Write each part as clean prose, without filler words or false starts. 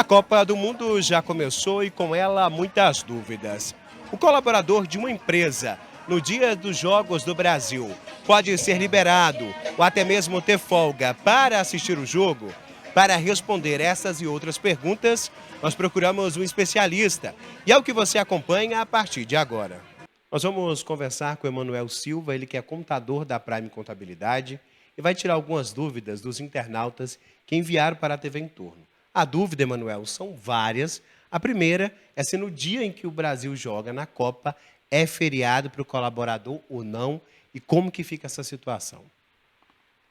Copa do Mundo já começou e com ela muitas dúvidas. O colaborador de uma empresa no dia dos Jogos do Brasil pode ser liberado ou até mesmo ter folga para assistir o jogo? Para responder essas e outras perguntas, nós procuramos um especialista e é o que você acompanha a partir de agora. Nós vamos conversar com o Emanuel Silva, ele que é contador da Prime Contabilidade e vai tirar algumas dúvidas dos internautas que enviaram para a TV em Torno. A dúvida, Emanuel, são várias. A primeira é se no dia em que o Brasil joga na Copa é feriado para o colaborador ou não e como que fica essa situação.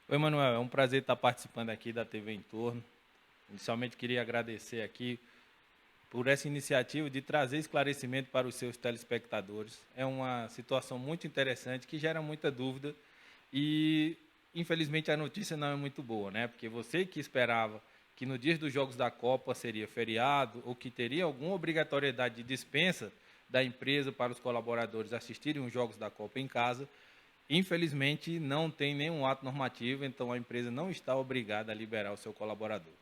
Oi, Manuel, é um prazer estar participando aqui da TV em Torno. Inicialmente queria agradecer aqui por essa iniciativa de trazer esclarecimento para os seus telespectadores. É uma situação muito interessante que gera muita dúvida e, infelizmente, a notícia não é muito boa, né? Porque você que esperava que no dia dos Jogos da Copa seria feriado ou que teria alguma obrigatoriedade de dispensa da empresa para os colaboradores assistirem os Jogos da Copa em casa, infelizmente não tem nenhum ato normativo, então a empresa não está obrigada a liberar o seu colaborador.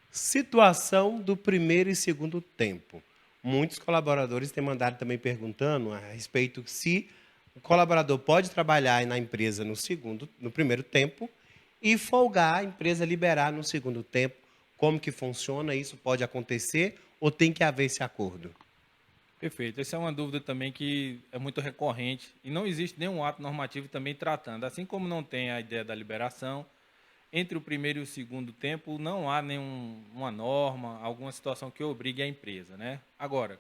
Situação do primeiro e segundo tempo. Muitos colaboradores têm mandado também perguntando a respeito se o colaborador pode trabalhar na empresa no primeiro tempo e folgar, a empresa liberar no segundo tempo. Como que funciona? Isso pode acontecer ou tem que haver esse acordo? Perfeito. Essa é uma dúvida também que é muito recorrente e não existe nenhum ato normativo também tratando. Assim como não tem a ideia da liberação, entre o primeiro e o segundo tempo não há nenhuma norma, alguma situação que obrigue a empresa, né? Agora,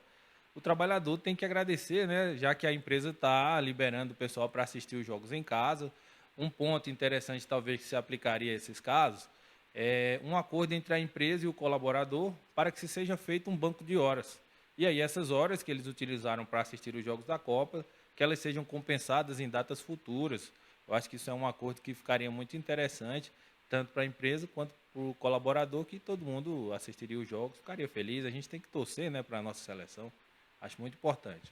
o trabalhador tem que agradecer, né? Já que a empresa está liberando o pessoal para assistir os jogos em casa. Um ponto interessante, talvez, que se aplicaria a esses casos, é um acordo entre a empresa e o colaborador para que se seja feito um banco de horas. E aí essas horas que eles utilizaram para assistir os jogos da Copa, que elas sejam compensadas em datas futuras. Eu acho que isso é um acordo que ficaria muito interessante, tanto para a empresa quanto para o colaborador, que todo mundo assistiria os jogos, ficaria feliz. A gente tem que torcer, né, para a nossa seleção. Acho muito importante.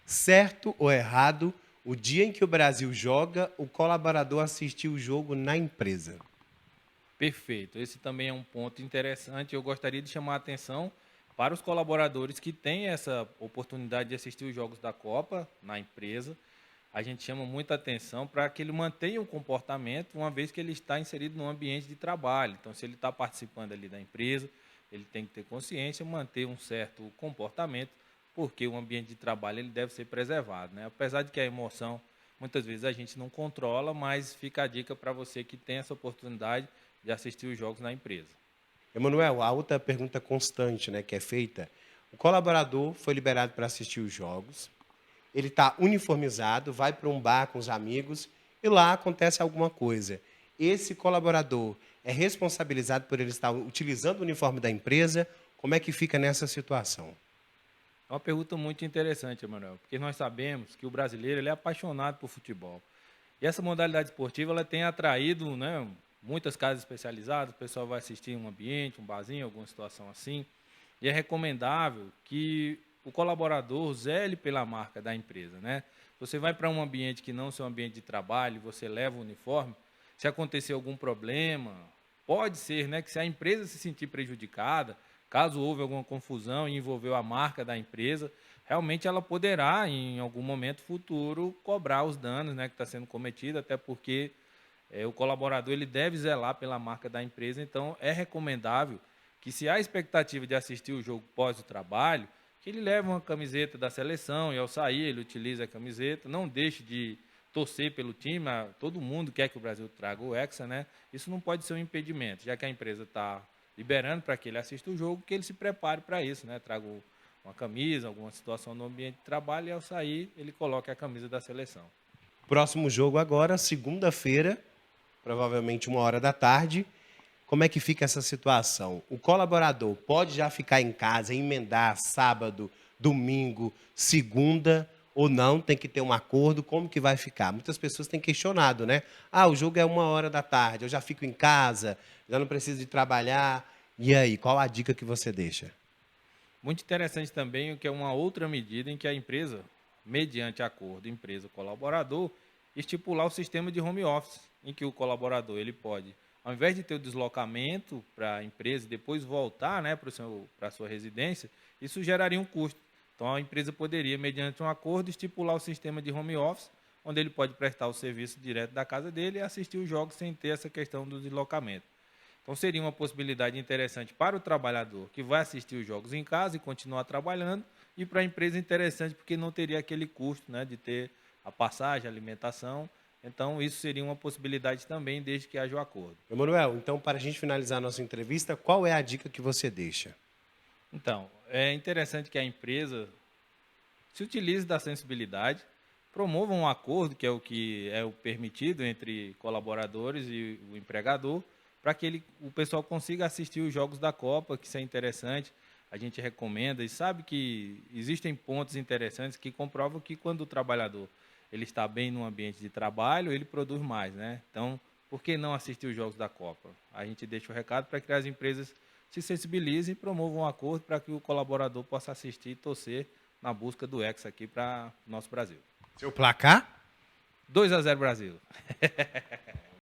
Certo ou errado, o dia em que o Brasil joga, o colaborador assistir o jogo na empresa? Perfeito. Esse também é um ponto interessante. Eu gostaria de chamar a atenção para os colaboradores que têm essa oportunidade de assistir os jogos da Copa na empresa. A gente chama muita atenção para que ele mantenha o comportamento, uma vez que ele está inserido no ambiente de trabalho. Então, se ele está participando ali da empresa, ele tem que ter consciência, manter um certo comportamento, porque o ambiente de trabalho ele deve ser preservado, né? Apesar de que a emoção, muitas vezes a gente não controla, mas fica a dica para você que tem essa oportunidade de assistir os jogos na empresa. Emanuel, a outra pergunta constante, né, que é feita, o colaborador foi liberado para assistir os jogos, ele está uniformizado, vai para um bar com os amigos e lá acontece alguma coisa. Esse colaborador é responsabilizado por ele estar utilizando o uniforme da empresa? Como é que fica nessa situação? É uma pergunta muito interessante, Emanuel, porque nós sabemos que o brasileiro ele é apaixonado por futebol. E essa modalidade esportiva ela tem atraído, né, muitas casas especializadas, o pessoal vai assistir em um ambiente, um barzinho, alguma situação assim. E é recomendável que o colaborador zele pela marca da empresa, né? Você vai para um ambiente que não é seu ambiente de trabalho, você leva o uniforme, se acontecer algum problema, pode ser, né, que se a empresa se sentir prejudicada, caso houve alguma confusão e envolveu a marca da empresa, realmente ela poderá, em algum momento futuro, cobrar os danos, né, que está sendo cometido, até porque o colaborador ele deve zelar pela marca da empresa, então é recomendável que se há expectativa de assistir o jogo pós o trabalho, que ele leve uma camiseta da seleção e ao sair ele utilize a camiseta, não deixe de torcer pelo time, todo mundo quer que o Brasil traga o Hexa, né? Isso não pode ser um impedimento, já que a empresa está liberando para que ele assista o jogo, que ele se prepare para isso, né? Traga uma camisa, alguma situação no ambiente de trabalho e ao sair ele coloque a camisa da seleção. Próximo jogo agora, segunda-feira, provavelmente 1 hora da tarde. Como é que fica essa situação? O colaborador pode já ficar em casa, emendar sábado, domingo, segunda ou não? Tem que ter um acordo. Como que vai ficar? Muitas pessoas têm questionado, né? Ah, o jogo é 1 hora da tarde, eu já fico em casa, já não preciso de trabalhar. E aí, qual a dica que você deixa? Muito interessante também o que é uma outra medida em que a empresa, mediante acordo empresa-colaborador, estipular o sistema de home office, em que o colaborador ele pode ao invés de ter o deslocamento para a empresa e depois voltar, né, para a sua residência, isso geraria um custo. Então, a empresa poderia, mediante um acordo, estipular o sistema de home office, onde ele pode prestar o serviço direto da casa dele e assistir os jogos sem ter essa questão do deslocamento. Então, seria uma possibilidade interessante para o trabalhador que vai assistir os jogos em casa e continuar trabalhando, e para a empresa interessante porque não teria aquele custo, né, de ter a passagem, a alimentação. Então, isso seria uma possibilidade também, desde que haja o acordo. Emanuel, então, para a gente finalizar a nossa entrevista, qual é a dica que você deixa? Então, é interessante que a empresa se utilize da sensibilidade, promova um acordo, que é o permitido entre colaboradores e o empregador, para que o pessoal consiga assistir os jogos da Copa, que isso é interessante. A gente recomenda e sabe que existem pontos interessantes que comprovam que quando o trabalhador ele está bem no ambiente de trabalho, ele produz mais, né? Então, por que não assistir os jogos da Copa? A gente deixa o recado para que as empresas se sensibilizem e promovam um acordo para que o colaborador possa assistir e torcer na busca do Hexa aqui para o nosso Brasil. Seu placar? 2-0 Brasil.